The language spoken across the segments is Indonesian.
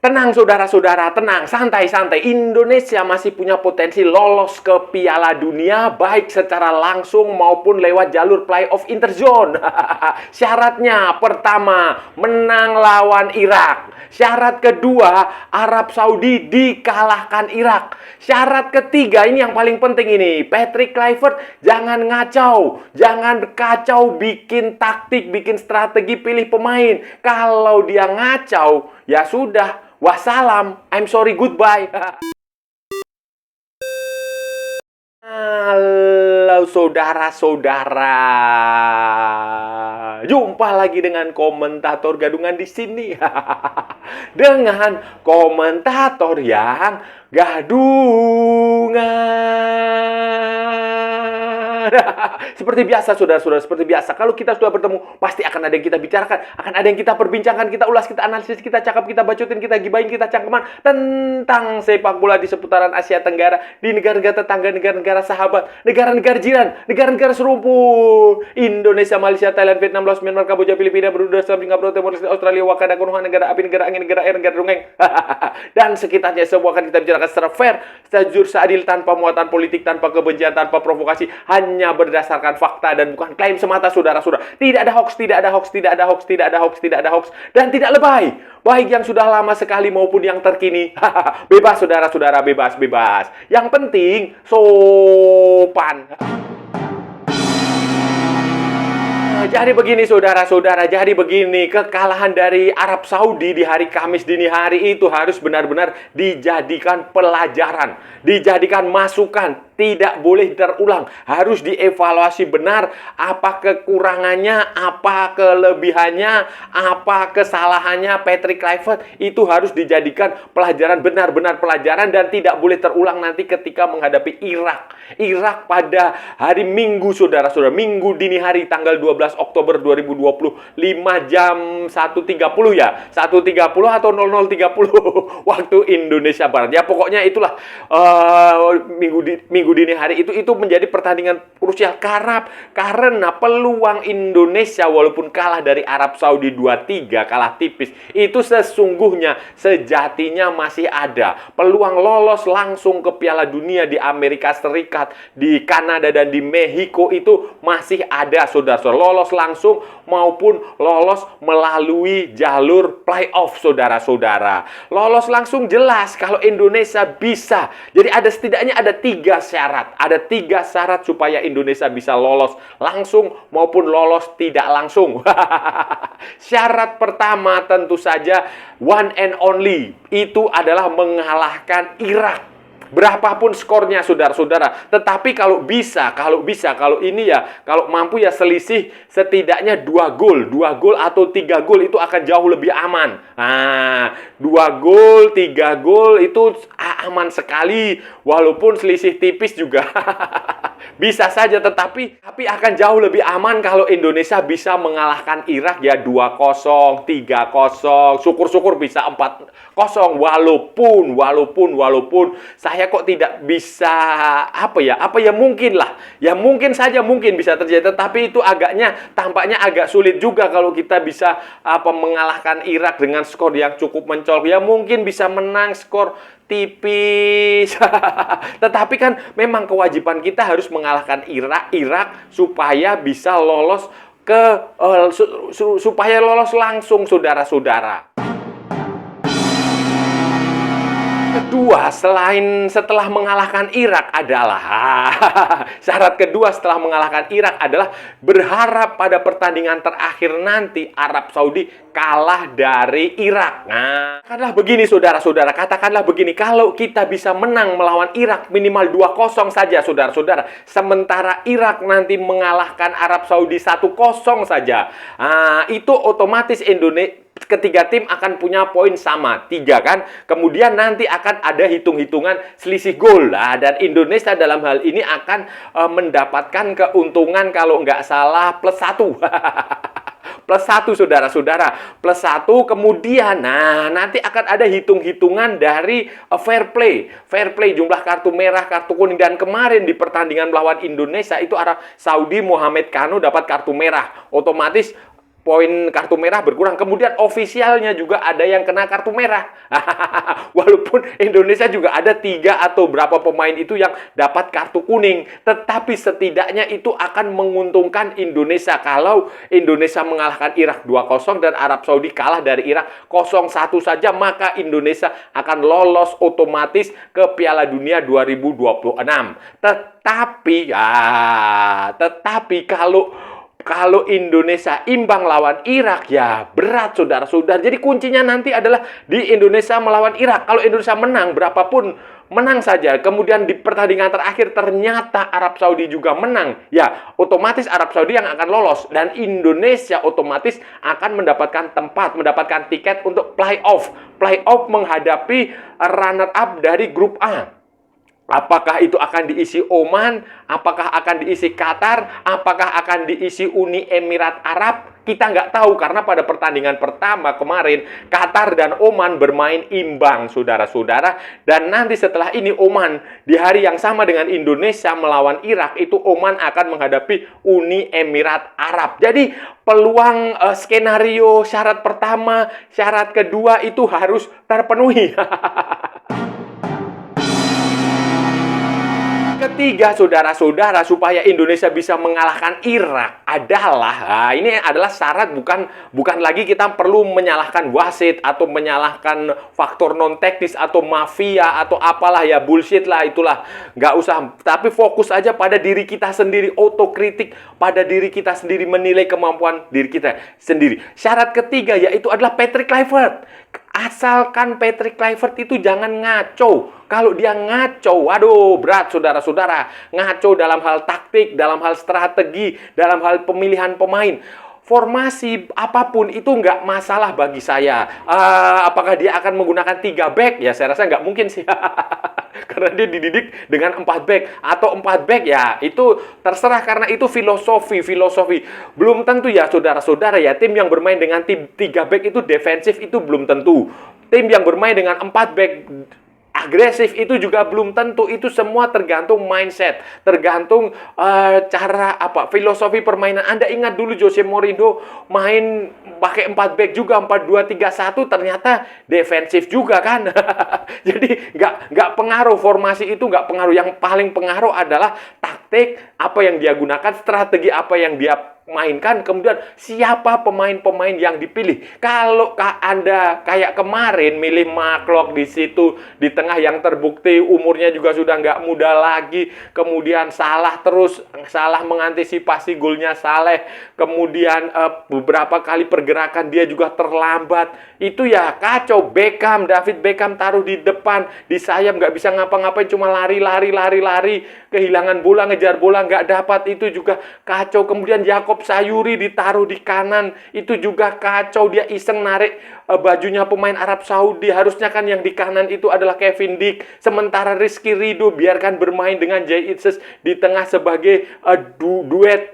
Tenang saudara-saudara, tenang, santai-santai. Indonesia masih punya potensi lolos ke Piala Dunia baik secara langsung maupun lewat jalur playoff interzone. Syaratnya pertama, menang lawan Irak. Syarat kedua, Arab Saudi dikalahkan Irak. Syarat ketiga, ini yang paling penting ini, Patrick Kluivert jangan ngacau, jangan kacau bikin taktik, bikin strategi, pilih pemain. Kalau dia ngacau, ya sudah, wassalam, I'm sorry, goodbye. Halo saudara-saudara. Jumpa lagi dengan komentator gadungan di sini. Dengan komentator yang gadungan. Seperti biasa saudara-saudara, seperti biasa. Kalau kita sudah bertemu, pasti akan ada yang kita bicarakan, akan ada yang kita perbincangkan, kita ulas, kita analisis, kita cakap, kita bacotin, kita gibahin, kita cangkeman tentang sepak bola di seputaran Asia Tenggara, di negara-negara tetangga, negara-negara sahabat, negara-negara jiran, negara-negara serumpun. Indonesia, Malaysia, Thailand, Vietnam, Laos, Myanmar, Kamboja, Filipina, Brunei, Singapura, Timor Leste, Australia, Wakanda, Konoha, negara api, negara angin, negara air, negara dongeng. Dan sekitarnya semua akan kita bicarakan secara fair, secara jujur, seadil, tanpa muatan politik, tanpa kebencian, tanpa provokasi, hanya berdasarkan fakta dan bukan klaim semata saudara-saudara. Tidak ada hoax, tidak ada hoax, tidak ada hoax, tidak ada hoax, tidak ada hoax, dan tidak lebay. Baik yang sudah lama sekali maupun yang terkini. Bebas saudara-saudara, bebas. Yang penting sopan. Jadi begini saudara-saudara, jadi begini, kekalahan dari Arab Saudi di hari Kamis dini hari itu harus benar-benar dijadikan pelajaran, dijadikan masukan, tidak boleh terulang, harus dievaluasi benar apa kekurangannya, apa kelebihannya, apa kesalahannya Patrick Kluivert, itu harus dijadikan pelajaran, benar-benar pelajaran dan tidak boleh terulang nanti ketika menghadapi Irak. Irak pada hari Minggu saudara-saudara, Minggu dini hari tanggal 12 Oktober 2020, 5 jam 1.30 ya, 1.30 atau 00.30 waktu Indonesia Barat. Ya pokoknya itulah minggu dini hari itu menjadi pertandingan krusial karena peluang Indonesia walaupun kalah dari Arab Saudi 2-3, kalah tipis, itu sesungguhnya sejatinya masih ada peluang lolos langsung ke Piala Dunia di Amerika Serikat, di Kanada dan di Meksiko, itu masih ada saudara-saudara, lolos langsung maupun lolos melalui jalur playoff saudara-saudara. Lolos langsung jelas kalau Indonesia bisa. Jadi setidaknya ada 3 syarat. Ada 3 syarat supaya Indonesia bisa lolos langsung maupun lolos tidak langsung. Syarat pertama tentu saja one and only, itu adalah mengalahkan Irak. Berapapun skornya saudara-saudara. Tetapi kalau mampu ya selisih setidaknya 2 gol atau 3 gol itu akan jauh lebih aman. Nah, 2 gol, 3 gol itu aman sekali. Walaupun selisih tipis juga bisa saja, tetapi akan jauh lebih aman kalau Indonesia bisa mengalahkan Irak ya 2-0, 3-0, syukur-syukur bisa 4-0, walaupun saya kok tidak bisa mungkin lah. Ya mungkin saja mungkin bisa terjadi, tetapi itu tampaknya agak sulit juga kalau kita bisa mengalahkan Irak dengan skor yang cukup mencolok. Ya mungkin bisa menang skor tipis. Tetapi kan memang kewajiban kita harus mengalahkan Irak supaya bisa lolos supaya lolos langsung saudara-saudara. Kedua, setelah mengalahkan Irak adalah syarat kedua setelah mengalahkan Irak adalah berharap pada pertandingan terakhir nanti Arab Saudi kalah dari Irak. Nah, katakanlah begini saudara-saudara, kalau kita bisa menang melawan Irak minimal 2-0 saja saudara-saudara, sementara Irak nanti mengalahkan Arab Saudi 1-0 saja. Nah, itu otomatis ketiga tim akan punya poin sama, 3 kan. Kemudian nanti akan ada hitung-hitungan selisih gol. Nah, dan Indonesia dalam hal ini akan mendapatkan keuntungan kalau nggak salah +1. +1 saudara-saudara, +1. Kemudian nanti akan ada hitung-hitungan dari fair play jumlah kartu merah, kartu kuning. Dan kemarin di pertandingan melawan Indonesia itu Arab Saudi, Mohamed Kanu dapat kartu merah, otomatis poin kartu merah berkurang. Kemudian ofisialnya juga ada yang kena kartu merah. Walaupun Indonesia juga ada 3 atau berapa pemain itu yang dapat kartu kuning. Tetapi setidaknya itu akan menguntungkan Indonesia. Kalau Indonesia mengalahkan Irak 2-0 dan Arab Saudi kalah dari Irak 0-1 saja, maka Indonesia akan lolos otomatis ke Piala Dunia 2026. Tetapi kalau Indonesia imbang lawan Irak, ya berat, saudara-saudara. Jadi kuncinya nanti adalah di Indonesia melawan Irak. Kalau Indonesia menang, berapapun menang saja. Kemudian di pertandingan terakhir ternyata Arab Saudi juga menang. Ya, otomatis Arab Saudi yang akan lolos. Dan Indonesia otomatis akan mendapatkan tempat, mendapatkan tiket untuk playoff. Playoff menghadapi runner-up dari grup A. Apakah itu akan diisi Oman? Apakah akan diisi Qatar? Apakah akan diisi Uni Emirat Arab? Kita nggak tahu karena pada pertandingan pertama kemarin Qatar dan Oman bermain imbang, saudara-saudara. Dan nanti setelah ini Oman di hari yang sama dengan Indonesia melawan Irak, itu Oman akan menghadapi Uni Emirat Arab. Jadi peluang skenario syarat pertama, syarat kedua itu harus terpenuhi. Ketiga, saudara-saudara, supaya Indonesia bisa mengalahkan Irak adalah, ini adalah syarat, bukan lagi kita perlu menyalahkan wasit atau menyalahkan faktor non teknis atau mafia atau apalah ya, bullshit lah, itulah, nggak usah. Tapi fokus aja pada diri kita sendiri, otokritik pada diri kita sendiri, menilai kemampuan diri kita sendiri. Syarat ketiga yaitu adalah Patrick Kluivert. Asalkan Patrick Kluivert itu jangan ngaco. Kalau dia ngaco, waduh, berat, saudara-saudara. Ngaco dalam hal taktik, dalam hal strategi, dalam hal pemilihan pemain. Formasi apapun itu nggak masalah bagi saya. Apakah dia akan menggunakan 3 back? Ya, saya rasa nggak mungkin sih. Karena dia dididik dengan 4 back. Atau 4 back, ya itu terserah, karena itu filosofi. Belum tentu ya, saudara-saudara ya, tim yang bermain dengan tim 3 back itu defensif, itu belum tentu. Tim yang bermain dengan 4 back agresif itu juga belum tentu. Itu semua tergantung mindset, tergantung cara filosofi permainan. Anda ingat dulu Jose Mourinho main pakai 4 back juga, 4-2-3-1, ternyata defensif juga kan. Jadi nggak pengaruh, formasi itu nggak pengaruh. Yang paling pengaruh adalah taktik apa yang dia gunakan, strategi apa yang dia mainkan, kemudian siapa pemain-pemain yang dipilih. Kalau Anda kayak kemarin milih Maklok di situ di tengah, yang terbukti umurnya juga sudah nggak muda lagi, kemudian salah mengantisipasi golnya Saleh, kemudian beberapa kali pergerakan dia juga terlambat, itu ya kacau. David Beckham taruh di depan, di sayap, nggak bisa ngapa-ngapain, cuma lari, kehilangan bola, ngejar bola nggak dapat, itu juga kacau. Kemudian Jakob Sayuri ditaruh di kanan, itu juga kacau. Dia iseng narik bajunya pemain Arab Saudi. Harusnya kan yang di kanan itu adalah Kevin Dick. Sementara Rizky Ridho biarkan bermain dengan Jay Itzes di tengah sebagai duet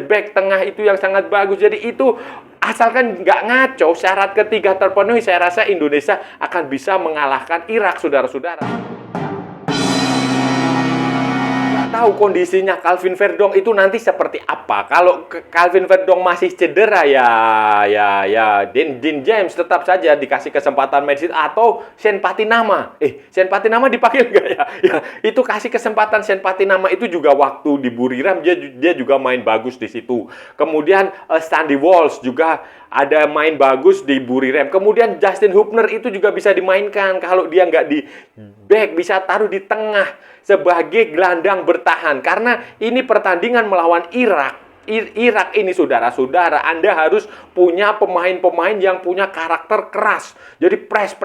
back tengah itu yang sangat bagus. Jadi itu asalkan nggak ngaco, syarat ketiga terpenuhi, saya rasa Indonesia akan bisa mengalahkan Irak, saudara-saudara. Tahu kondisinya Calvin Verdong itu nanti seperti apa. Kalau Calvin Verdong masih cedera, ya Dean James tetap saja dikasih kesempatan main atau Sen Patinama. Sen Patinama dipanggil nggak ya? Ya, itu kasih kesempatan Sen Patinama, itu juga waktu di Buriram dia juga main bagus di situ. Kemudian Sandy Walsh juga ada main bagus di Buriram. Kemudian Justin Hubner itu juga bisa dimainkan. Kalau dia nggak di back, bisa taruh di tengah sebagai gelandang bertahan. Karena ini pertandingan melawan Irak. Irak ini, saudara-saudara, Anda harus punya pemain-pemain yang punya karakter keras. Jadi press.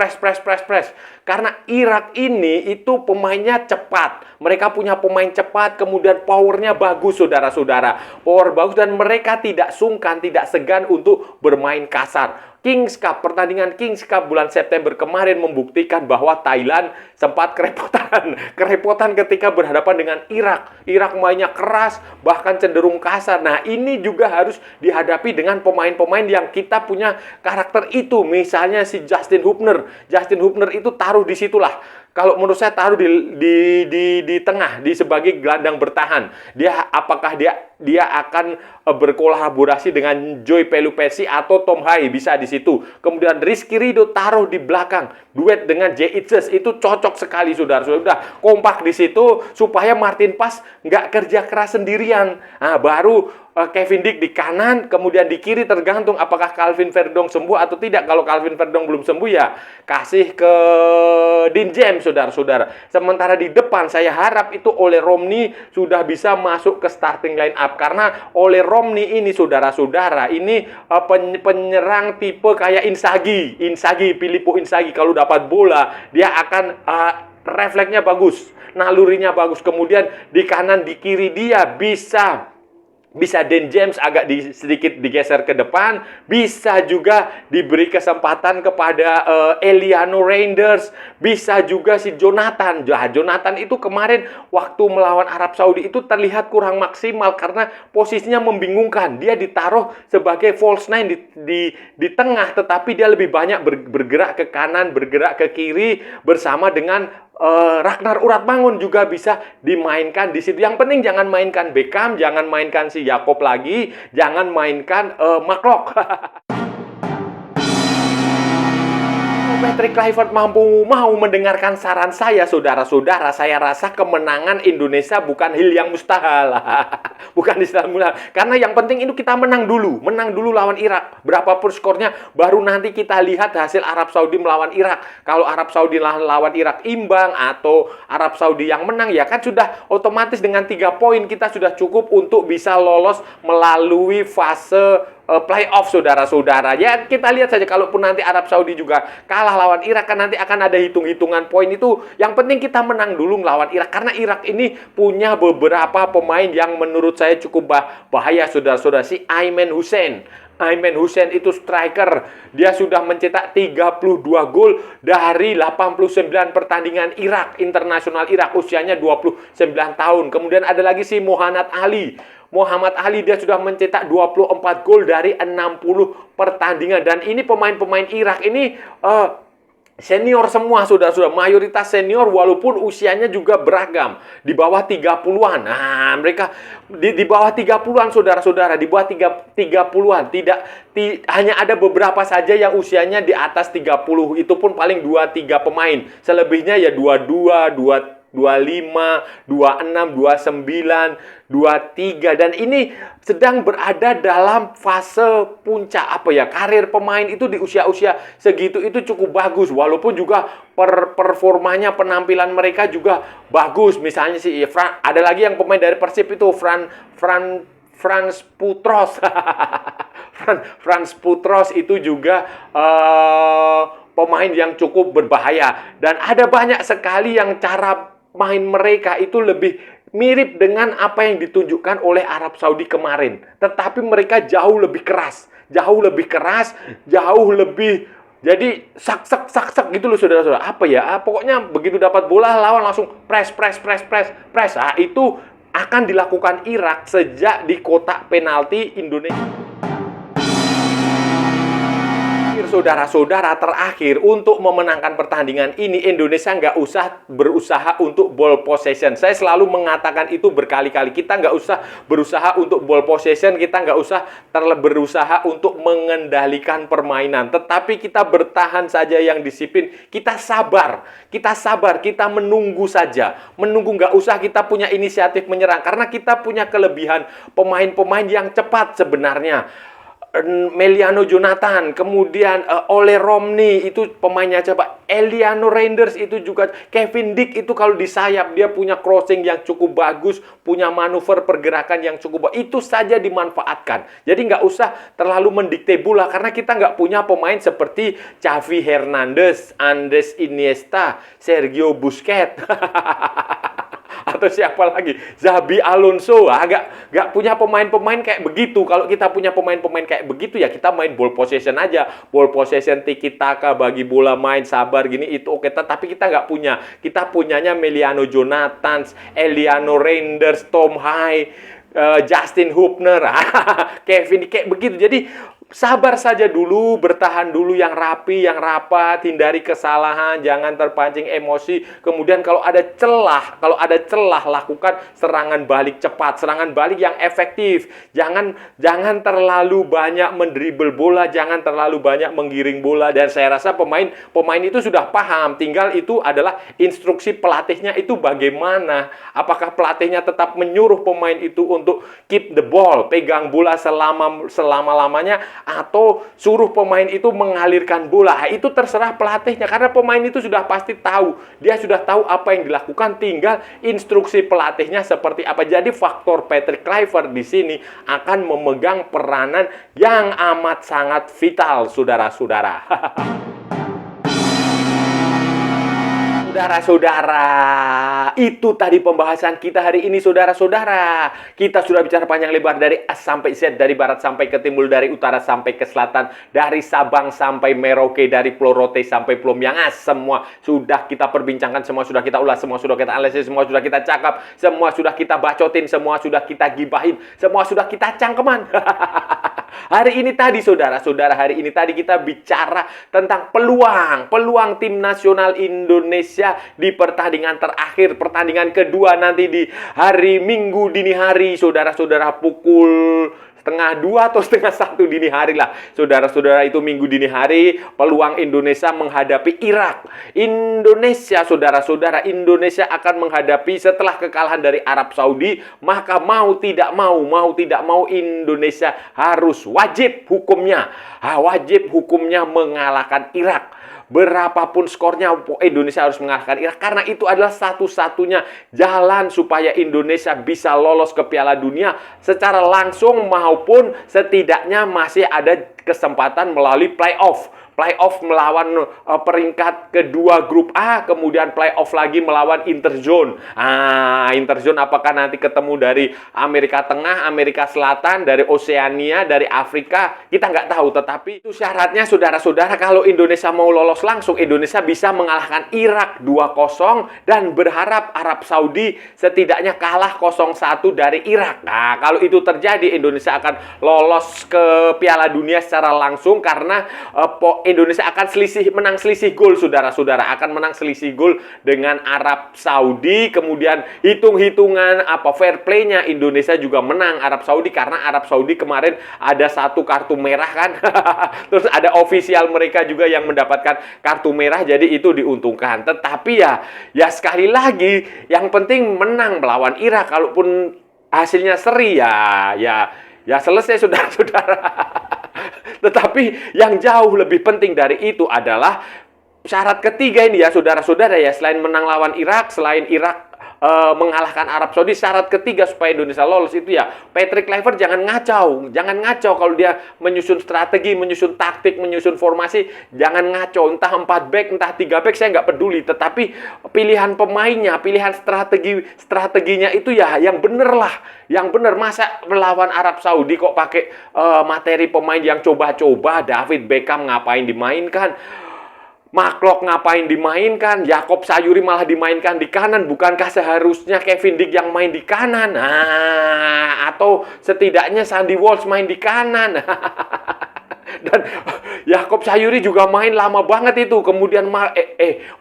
Karena Irak ini itu pemainnya cepat. Mereka punya pemain cepat, kemudian powernya bagus, saudara-saudara. Power bagus, dan mereka tidak sungkan, tidak segan untuk bermain kasar. Pertandingan Kings Cup bulan September kemarin membuktikan bahwa Thailand sempat kerepotan ketika berhadapan dengan Irak. Irak mainnya keras, bahkan cenderung kasar. Nah, ini juga harus dihadapi dengan pemain-pemain yang kita punya karakter itu. Misalnya si Justin Hubner. Justin Hubner itu taruh di situlah. kalau menurut saya taruh di tengah, di sebagai gelandang bertahan. Apakah dia akan berkolaborasi dengan Joy Pelupesi atau Tom Hai, bisa di situ. Kemudian Rizky Ridho taruh di belakang, duet dengan Jay Itzes, itu cocok sekali, saudara. Sudah kompak di situ supaya Martin Paes nggak kerja keras sendirian. Nah, baru Kevin Dick di kanan, kemudian di kiri tergantung apakah Calvin Verdong sembuh atau tidak. Kalau Calvin Verdong belum sembuh ya kasih ke Dean James, saudara-saudara. Sementara di depan saya harap itu Ole Romney sudah bisa masuk ke starting line up, karena Ole Romney ini, saudara-saudara, ini penyerang tipe kayak Inzaghi, Filippo Inzaghi. Kalau dapat bola dia akan refleksnya bagus, nalurinya bagus. Kemudian di kanan di kiri dia bisa Dan James agak sedikit digeser ke depan, bisa juga diberi kesempatan kepada Eliano Reinders, bisa juga si Jonathan. Jonathan itu kemarin waktu melawan Arab Saudi itu terlihat kurang maksimal karena posisinya membingungkan. Dia ditaruh sebagai false nine di tengah, tetapi dia lebih banyak bergerak ke kanan, bergerak ke kiri bersama dengan Ragnar Uratmangun juga bisa dimainkan di situ. Yang penting jangan mainkan Beckham, jangan mainkan si Jakob lagi, jangan mainkan McLeod. Patrick Kluivert mau mendengarkan saran saya, saudara-saudara, saya rasa kemenangan Indonesia bukan hal yang mustahil. Bukan istilah mustahil. Karena yang penting itu kita menang dulu lawan Irak. Berapapun skornya, baru nanti kita lihat hasil Arab Saudi melawan Irak. Kalau Arab Saudi lawan Irak imbang atau Arab Saudi yang menang, ya kan sudah otomatis dengan 3 poin kita sudah cukup untuk bisa lolos melalui fase playoff, saudara-saudara. Ya, kita lihat saja, kalaupun nanti Arab Saudi juga kalah lawan Irak, kan nanti akan ada hitung-hitungan poin itu. Yang penting kita menang dulu melawan Irak, karena Irak ini punya beberapa pemain yang menurut saya cukup bahaya, saudara-saudara. Si Ayman Hussein itu striker. Dia sudah mencetak 32 gol dari 89 pertandingan internasional Irak. Usianya 29 tahun. Kemudian ada lagi si Muhammad Ali, dia sudah mencetak 24 gol dari 60 pertandingan. Dan ini pemain-pemain Irak ini senior semua, saudara-saudara. Mayoritas senior walaupun usianya juga beragam. Di bawah 30-an. Nah, mereka di bawah 30-an, saudara-saudara. Di bawah 30-an. Hanya ada beberapa saja yang usianya di atas 30. Itu pun paling 2-3 pemain. Selebihnya ya 22, 25, 26, 29, 23. Dan ini sedang berada dalam fase puncak karir pemain itu di usia-usia segitu itu cukup bagus. Walaupun juga performanya, penampilan mereka juga bagus. Misalnya ada lagi yang pemain dari Persib itu Frans Putros. Frans Putros itu juga pemain yang cukup berbahaya. Dan ada banyak sekali yang cara main mereka itu lebih mirip dengan apa yang ditunjukkan oleh Arab Saudi kemarin. Tetapi mereka jauh lebih keras. Jauh lebih jadi sak gitu loh, saudara-saudara. Pokoknya begitu dapat bola lawan langsung press. Nah, itu akan dilakukan Irak sejak di kotak penalti Indonesia. Saudara-saudara, terakhir untuk memenangkan pertandingan ini Indonesia nggak usah berusaha untuk ball possession. Saya selalu mengatakan itu berkali-kali. Kita nggak usah berusaha untuk ball possession, kita nggak usah berusaha untuk mengendalikan permainan. Tetapi kita bertahan saja yang disiplin. Kita sabar, kita menunggu saja. Menunggu, nggak usah kita punya inisiatif menyerang. Karena kita punya kelebihan pemain-pemain yang cepat sebenarnya. Meliano Jonathan, kemudian Ole Romney itu pemainnya cepat. Eliano Reinders itu juga. Kevin Dick itu kalau di sayap dia punya crossing yang cukup bagus, punya manuver pergerakan yang cukup bagus. Itu saja dimanfaatkan. Jadi nggak usah terlalu mendikte bola, karena kita nggak punya pemain seperti Xavi Hernandez, Andres Iniesta, Sergio Busquets. Atau siapa lagi? Xabi Alonso. Nggak punya pemain-pemain kayak begitu. Kalau kita punya pemain-pemain kayak begitu, ya kita main ball possession aja. Ball possession, tiki-taka, bagi bola, main sabar gini, itu oke. Tapi kita nggak punya. Kita punyanya Meliano Jonathan, Eliano Reinders, Tom Hai, Justin Hubner, Kevin, kayak begitu. Jadi sabar saja dulu, bertahan dulu yang rapi, yang rapat, hindari kesalahan, jangan terpancing emosi. Kemudian kalau ada celah lakukan serangan balik cepat, serangan balik yang efektif. Jangan terlalu banyak mendribble bola, jangan terlalu banyak menggiring bola. Dan saya rasa pemain itu sudah paham, tinggal itu adalah instruksi pelatihnya itu bagaimana. Apakah pelatihnya tetap menyuruh pemain itu untuk keep the ball, pegang bola selama-lamanya, atau suruh pemain itu mengalirkan bola. Itu terserah pelatihnya, karena pemain itu sudah pasti tahu. Dia sudah tahu apa yang dilakukan, tinggal instruksi pelatihnya seperti apa. Jadi faktor Patrick Kluivert di sini akan memegang peranan yang amat sangat vital, saudara-saudara. Saudara-saudara, itu tadi pembahasan kita hari ini, saudara-saudara. Kita sudah bicara panjang lebar dari A sampai Z, dari barat sampai ke timur, dari utara sampai ke selatan, dari Sabang sampai Merauke, dari Pulau Rote sampai Pulau Miangas. Semua sudah kita perbincangkan, semua sudah kita ulas, semua sudah kita analisis, semua sudah kita cakap, semua sudah kita bacotin, semua sudah kita gibahin, semua sudah kita cangkeman. Hari ini tadi, saudara-saudara, hari ini tadi kita bicara tentang peluang tim nasional Indonesia di pertandingan terakhir, pertandingan kedua nanti di hari Minggu dini hari, saudara-saudara, pukul 12:30 atau 1:30 dini hari lah. Saudara-saudara, itu Minggu dini hari, peluang Indonesia menghadapi Irak. Indonesia, saudara-saudara, Indonesia akan menghadapi setelah kekalahan dari Arab Saudi, maka mau tidak mau Indonesia harus wajib hukumnya mengalahkan Irak. Berapapun skornya, Indonesia harus mengalahkan Irak. Karena itu adalah satu-satunya jalan supaya Indonesia bisa lolos ke Piala Dunia secara langsung, maupun setidaknya masih ada kesempatan melalui playoff melawan peringkat kedua grup A, kemudian playoff lagi melawan interzone. Interzone apakah nanti ketemu dari Amerika Tengah, Amerika Selatan, dari Oseania, dari Afrika, kita nggak tahu. Tetapi itu syaratnya, saudara-saudara, kalau Indonesia mau lolos langsung, Indonesia bisa mengalahkan Irak 2-0 dan berharap Arab Saudi setidaknya kalah 0-1 dari Irak. Nah, kalau itu terjadi, Indonesia akan lolos ke Piala Dunia secara langsung, karena Indonesia akan menang selisih gol, saudara-saudara, akan menang selisih gol dengan Arab Saudi. Kemudian hitung-hitungan fair play-nya, Indonesia juga menang Arab Saudi, karena Arab Saudi kemarin ada 1 kartu merah kan. Terus ada ofisial mereka juga yang mendapatkan kartu merah, jadi itu diuntungkan. Tetapi ya sekali lagi, yang penting menang melawan Irak. Kalaupun hasilnya seri, ya selesai, saudara-saudara. Tetapi yang jauh lebih penting dari itu adalah syarat ketiga ini ya, saudara-saudara ya. Selain menang lawan Irak, selain Irak mengalahkan Arab Saudi, syarat ketiga supaya Indonesia lolos itu ya, Patrick Kluivert jangan ngacau kalau dia menyusun strategi, menyusun taktik, menyusun formasi. Jangan ngacau, entah 4 back, entah 3 back, saya nggak peduli. Tetapi pilihan pemainnya, pilihan strateginya itu ya yang bener lah, yang bener. Masa melawan Arab Saudi kok pakai materi pemain yang coba-coba? David Beckham ngapain dimainkan? McLeod ngapain dimainkan? Jakob Sayuri malah dimainkan di kanan. Bukankah seharusnya Kevin Dick yang main di kanan? Atau setidaknya Sandy Walsh main di kanan. Dan Jakob Sayuri juga main lama banget itu. Kemudian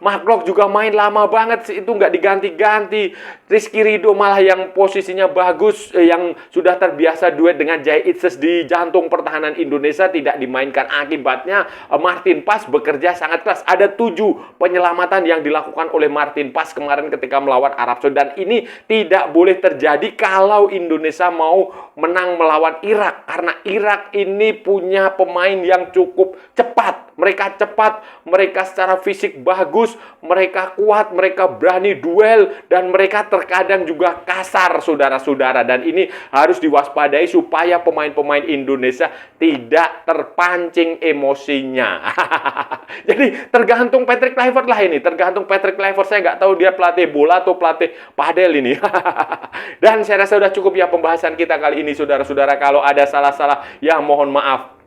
McLeod juga main lama banget. Itu nggak diganti-ganti. Rizky Ridho malah yang posisinya bagus, yang sudah terbiasa duet dengan Jai Itses di jantung pertahanan Indonesia, tidak dimainkan. Akibatnya Martin Paes bekerja sangat keras. Ada 7 penyelamatan yang dilakukan oleh Martin Paes kemarin ketika melawan Arab Saudi. Dan ini tidak boleh terjadi kalau Indonesia mau menang melawan Irak. Karena Irak ini punya pemain yang cukup cepat. Mereka cepat, mereka secara fisik bagus, mereka kuat, mereka berani duel, dan mereka terkadang juga kasar, saudara-saudara. Dan ini harus diwaspadai supaya pemain-pemain Indonesia tidak terpancing emosinya. Jadi tergantung Patrick Kluivert lah ini. Tergantung Patrick Kluivert. Saya nggak tahu dia pelatih bola atau pelatih padel ini. Dan saya rasa sudah cukup ya pembahasan kita kali ini, saudara-saudara. Kalau ada salah-salah, ya mohon maaf.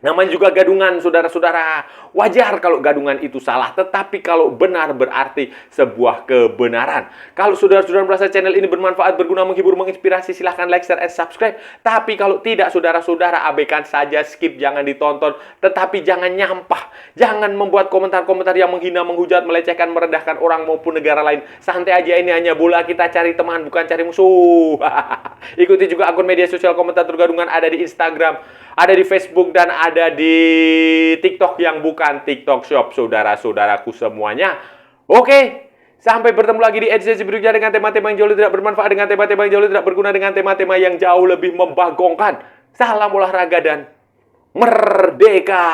Namanya juga gadungan, saudara-saudara. Wajar kalau gadungan itu salah, tetapi kalau benar berarti sebuah kebenaran. Kalau saudara-saudara merasa channel ini bermanfaat, berguna, menghibur, menginspirasi, silahkan like, share, and subscribe. Tapi kalau tidak, saudara-saudara, abaikan saja, skip, jangan ditonton. Tetapi jangan nyampah. Jangan membuat komentar-komentar yang menghina, menghujat, melecehkan, merendahkan orang maupun negara lain. Santai aja, ini hanya bola, kita cari teman, bukan cari musuh. Ikuti juga akun media sosial Komentator Gadungan, ada di Instagram, ada di Facebook, dan ada di TikTok yang bukan TikTok Shop, saudara-saudaraku semuanya. Oke, sampai bertemu lagi di edisi berikutnya dengan tema-tema yang jauh tidak bermanfaat, dengan tema-tema yang jauh tidak berguna, dengan tema-tema yang jauh lebih membagongkan. Salam olahraga dan merdeka!